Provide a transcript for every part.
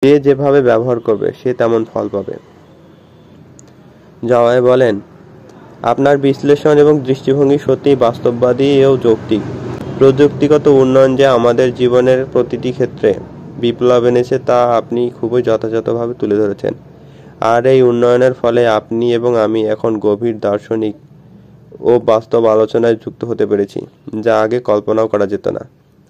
যে যেভাবে ব্যবহার করবে সে তেমন ফল পাবে। জওয়াই বলেন, আপনার বিশ্লেষণ এবং দৃষ্টিভঙ্গি সত্যিই বাস্তববাদী ও যৌক্তিক। প্রযুক্তিগত উন্নয়ন যে আমাদের জীবনের প্রতিটি ক্ষেত্রে বিপ্লব এনেছে তা আপনি খুবই যথাযথভাবে তুলে ধরেছেন। আর এই উন্নয়নের ফলে আপনি এবং আমি এখন গভীর দার্শনিক ও বাস্তব আলোচনায় যুক্ত হতে পেরেছি, যা আগে কল্পনাও করা যেত না।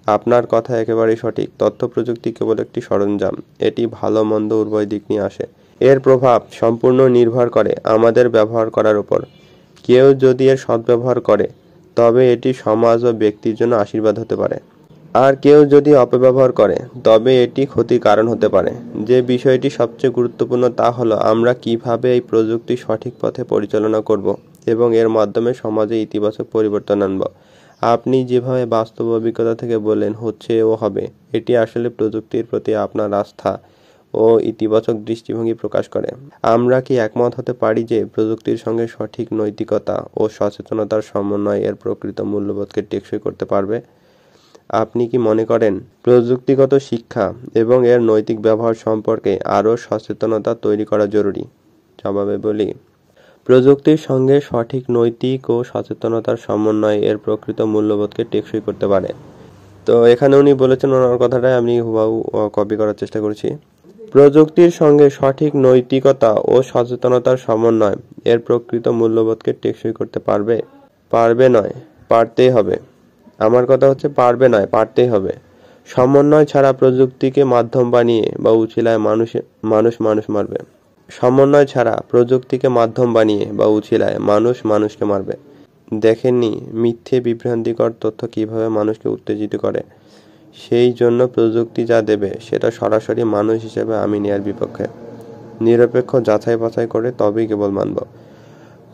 আপনার কথা একেবারেই সঠিক। তথ্য প্রযুক্তি কেবল একটি সরঞ্জাম, এটি ভালো মন্দ উভয় দিক নিয়ে আসে। এর প্রভাব সম্পূর্ণ নির্ভর করে আমাদের ব্যবহার করার উপর। কেউ যদি এর সদ্ব্যবহার করে তবে এটি সমাজ ও ব্যক্তির জন্য আশীর্বাদ হতে পারে, আর কেউ যদি অপব্যবহার করে তবে এটি ক্ষতির কারণ হতে পারে। যে বিষয়টি সবচেয়ে গুরুত্বপূর্ণ তা হলো আমরা কিভাবে এই প্রযুক্তি সঠিক পথে পরিচালনা করব এবং এর মাধ্যমে সমাজে ইতিবাচক পরিবর্তন আনব। আপনি যেভাবে বাস্তব অভিজ্ঞতা থেকে বললেন হচ্ছে ও হবে, এটি আসলে প্রযুক্তির প্রতি আপনার আস্থা ও ইতিবাচক দৃষ্টিভঙ্গি প্রকাশ করে। আমরা কি একমত হতে পারি যে প্রযুক্তির সঙ্গে সঠিক নৈতিকতা ও সচেতনতার সমন্বয় এর প্রকৃত মূল্যবোধকে টেকসই করতে পারবে? আপনি কি মনে করেন প্রযুক্তিগত শিক্ষা এবং এর নৈতিক ব্যবহার সম্পর্কে আরও সচেতনতা তৈরি করা জরুরি? জবাবে বলি, প্রযুক্তির সঙ্গে সঠিক নৈতিক ও সচেতনতার সমন্বয় এর প্রকৃত মূল্যবোধকে টেকসই করতে পারে। তো এখানে উনি বলেছেন, ওনার কথাটাই আমি হুবহু কপি করার চেষ্টা করেছি। প্রযুক্তির সঙ্গে সঠিক নৈতিকতা ও সচেতনতার সমন্বয় এর প্রকৃত মূল্যবোধকে টেকসই করতে পারবে? পারবে নয়, পারতেই হবে। আমার কথা হচ্ছে পারবে নয়, পারতেই হবে। সমন্বয় ছাড়া প্রযুক্তিকে মাধ্যম বানিয়ে বা উছিলায় মানুষ মানুষ মারবে। সমন্বয় ছাড়া প্রযুক্তিকে মাধ্যম বানিয়ে বা উছিলায় মানুষ মানুষকে মারবে। দেখেননি মিথ্যে বিভ্রান্তিকর তথ্য কিভাবে মানুষকে উত্তেজিত করে? সেই জন্য প্রযুক্তি যা দেবে সেটা সরাসরি মানুষ হিসেবে আমি নেয়ার বিপক্ষে। নিরপেক্ষ যাচাই বাছাই করে তবেই কেবল মানব।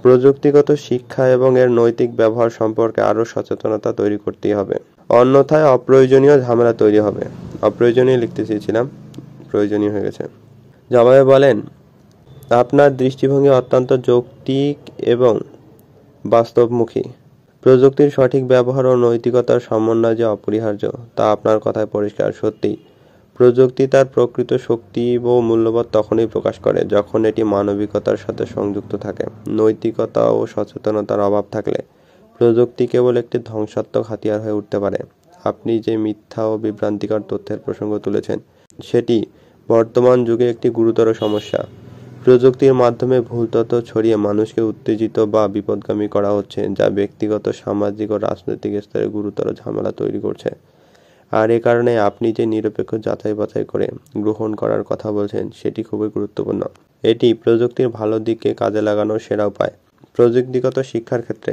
প্রযুক্তিগত শিক্ষা এবং এর নৈতিক ব্যবহার সম্পর্কে আরও সচেতনতা তৈরি করতেই হবে, অন্যথায় অপ্রয়োজনীয় ঝামেলা তৈরি হবে। অপ্রয়োজনীয় লিখতে চেয়েছিলাম, প্রয়োজনীয় হয়ে গেছে। জবাবে বলেন, আপনার দৃষ্টিভঙ্গি অত্যন্ত যৌক্তিক এবং বাস্তবমুখী। প্রযুক্তির সঠিক ব্যবহার ও নৈতিকতার সমন্বয় যে অপরিহার্য তা আপনার কথায় পরিষ্কার। সত্যি, প্রযুক্তি তার প্রকৃত শক্তি ও মূল্যবোধ তখনই প্রকাশ করে যখন এটি মানবিকতার সাথে সংযুক্ত থাকে। নৈতিকতা ও সচেতনতার অভাব থাকলে প্রযুক্তি কেবল একটি ধ্বংসাত্মক হাতিয়ার হয়ে উঠতে পারে। আপনি যে মিথ্যা ও বিভ্রান্তিকর তথ্যের প্রসঙ্গ তুলেছেন সেটি বর্তমান যুগে একটি গুরুতর সমস্যা। প্রযুক্তির মাধ্যমে ভুল তথ্য ছড়িয়ে মানুষকে উত্তেজিত বা বিপথগামী করা হচ্ছে, যা ব্যক্তিগত, সামাজিক ও রাজনৈতিক স্তরে গুরুতর ঝামেলা তৈরি করছে। আর এ কারণে আপনি যে নিরপেক্ষ যাচাই বাছাই করে গ্রহণ করার কথা বলছেন সেটি খুবই গুরুত্বপূর্ণ। এটি প্রযুক্তির ভালো দিককে কাজে লাগানোর সেরা উপায়। প্রযুক্তিগত শিক্ষার ক্ষেত্রে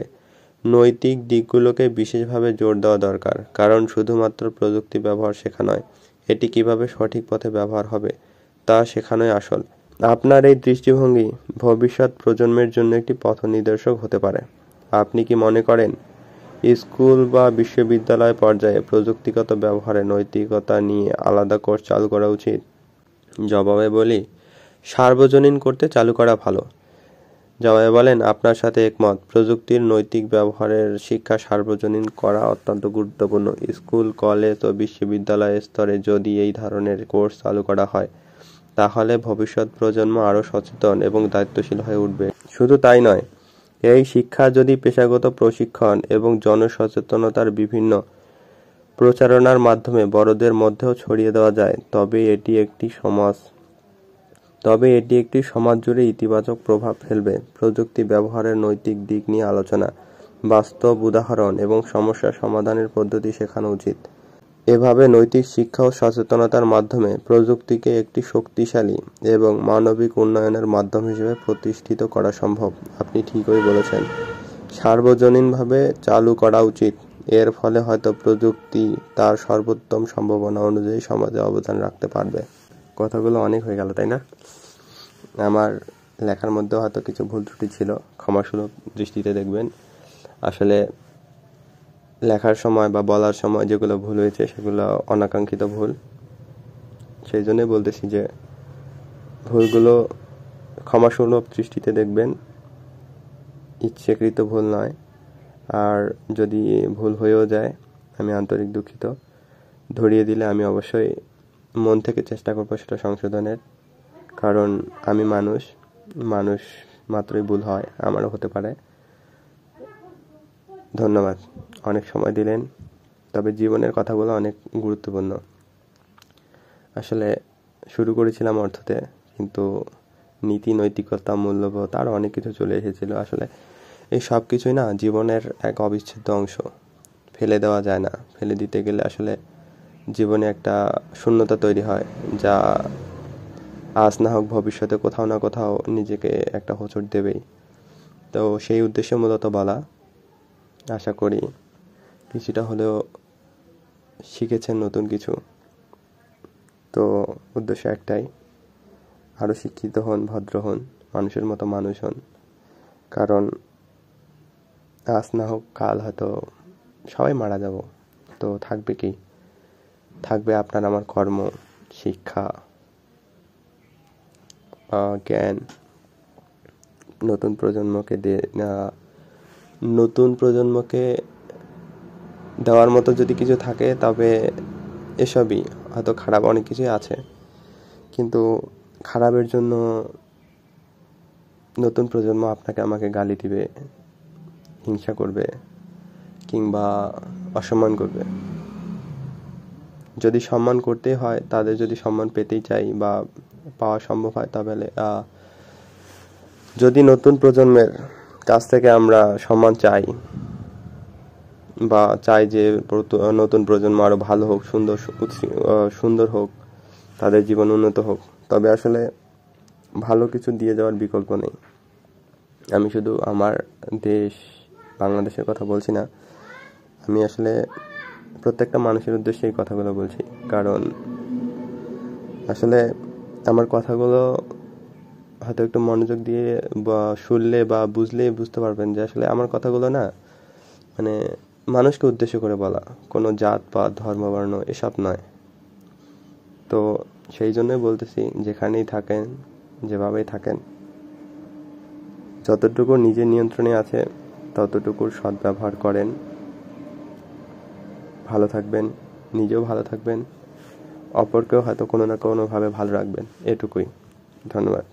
নৈতিক দিকগুলোকে বিশেষভাবে জোর দেওয়া দরকার, কারণ শুধুমাত্র প্রযুক্তি ব্যবহার শেখা নয়, এটি কিভাবে সঠিক পথে ব্যবহার হবে তা শেখানোই আসল। আপনার এই দৃষ্টিভঙ্গি ভবিষ্যৎ প্রজন্মের জন্য একটি পথনির্দেশক হতে পারে। আপনি কি মনে করেন স্কুল বা বিশ্ববিদ্যালয় পর্যায়ে প্রযুক্তিগত ব্যবহারে নৈতিকতা নিয়ে আলাদা কোর্স চালু করা উচিত? জবাবে বলি, সার্বজনীন করতে চালু করা ভালো। জবাবে বলেন, আপনার সাথে একমত। প্রযুক্তির নৈতিক ব্যবহারের শিক্ষা সার্বজনীন করা অত্যন্ত গুরুত্বপূর্ণ। স্কুল, কলেজ ও বিশ্ববিদ্যালয় স্তরে যদি এই ধরনের কোর্স চালু করা হয় তাহলে ভবিষ্যৎ প্রজন্ম আরও সচেতন এবং দায়িত্বশীল হয়ে উঠবে। শুধু তাই নয়, এই শিক্ষা যদি পেশাগত প্রশিক্ষণ এবং জনসচেতনতার বিভিন্ন প্রচারণার মাধ্যমে বড়দের মধ্যেও ছড়িয়ে দেওয়া যায় তবে এটি একটি সমাজ জুড়ে ইতিবাচক প্রভাব ফেলবে। প্রযুক্তি ব্যবহারের নৈতিক দিক নিয়ে আলোচনা, বাস্তব উদাহরণ এবং সমস্যা সমাধানের পদ্ধতি শেখানো উচিত। এভাবে নৈতিক শিক্ষা ও সচেতনতার মাধ্যমে প্রযুক্তিকে একটি শক্তিশালী এবং মানবিক উন্নয়নের মাধ্যম হিসেবে প্রতিষ্ঠিত করা সম্ভব। আপনি ঠিকই বলেছেন, সার্বজনীনভাবে চালু করা উচিত। এর ফলে হয়তো প্রযুক্তি তার সর্বোত্তম সম্ভাবনা অনুযায়ী সমাজে অবদান রাখতে পারবে। কথাগুলো অনেক হয়ে গেল, তাই না? আমার লেখার মধ্যে হয়তো কিছু ভুল ত্রুটি ছিল, ক্ষমাসুলভ দৃষ্টিতে দেখবেন। আসলে লেখার সময় বা বলার সময় যেগুলো ভুল হয়েছে সেগুলো অনাকাঙ্ক্ষিত ভুল। সেই জন্যই বলতেছি যে ভুলগুলো ক্ষমাসুলভ দৃষ্টিতে দেখবেন, ইচ্ছাকৃত ভুল নয়। আর যদি ভুল হয়েও যায় আমি আন্তরিক দুঃখিত। ধরিয়ে দিলে আমি অবশ্যই মন থেকে চেষ্টা করবো সেটা সংশোধনের, কারণ আমি মানুষ, মানুষ মাত্রই ভুল হয়, আমারও হতে পারে। ধন্যবাদ, অনেক সময় দিলেন। তবে জীবনের কথাগুলো অনেক গুরুত্বপূর্ণ। আসলে শুরু করেছিলাম অর্থতে, কিন্তু নীতি, নৈতিকতা, মূল্যবোধ আরও অনেক কিছু চলে এসেছিল। আসলে এই সব কিছুই না জীবনের এক অবিচ্ছেদ্য অংশ, ফেলে দেওয়া যায় না। ফেলে দিতে গেলে আসলে জীবনে একটা শূন্যতা তৈরি হয়, যা আজ না হোক ভবিষ্যতে কোথাও না কোথাও নিজেকে একটা হোঁচট দেবেই। তো সেই উদ্দেশ্যে মূলত বলা। আশা করি কিছুটা হলেও শিখেছেন নতুন কিছু। তো উদ্দেশ্য একটাই, আরও শিক্ষিত হন, ভদ্র হন, মানুষের মতো মানুষ হন। কারণ আজ না হোক কাল হয়তো সবাই মারা যাব। তো থাকবে কি? থাকবে আপনার আমার কর্ম, শিক্ষা, জ্ঞান। নতুন প্রজন্মকে দেওয়ার মতো যদি কিছু থাকে তবে এসবই। হয়তো খারাপ অনেক কিছুই আছে, কিন্তু খারাপের জন্য নতুন প্রজন্ম আপনাকে আমাকে গালি দিবে, হিংসা করবে, কিংবা অসম্মান করবে। যদি সম্মান করতেই হয়, তাদের যদি সম্মান পেতেই চাই বা পাওয়া সম্ভব হয়, তাহলে যদি নতুন প্রজন্মের কাছ থেকে আমরা সম্মান চাই বা চাই যে নতুন প্রজন্ম আরও ভালো হোক, সুন্দর হোক, তাদের জীবন উন্নত হোক, তবে আসলে ভালো কিছু দিয়ে যাওয়ার বিকল্প নেই। আমি শুধু আমার দেশ বাংলাদেশের কথা বলছি না, আমি আসলে প্রত্যেকটা মানুষের উদ্দেশ্যে এই কথাগুলো বলছি। কারণ আসলে আমার কথাগুলো হয়তো একটু মনোযোগ দিয়ে বা শুনলে বা বুঝতে পারবেন যে আসলে আমার কথাগুলো না মানে মানুষকে উদ্দেশ্য করে বলা, কোনো জাত পাত ধর্ম বর্ণ এসব নয়। তো সেই জন্যই বলতেছি, যেখানেই থাকেন, যেভাবেই থাকেন, যতটুকু নিজের নিয়ন্ত্রণে আছে ততটুকুর সদ্ব্যবহার করেন। ভালো থাকবেন, নিজেও ভালো থাকবেন, অপরকেও হয়তো কোনো না কোনোভাবে ভালো রাখবেন। এটুকুই। ধন্যবাদ।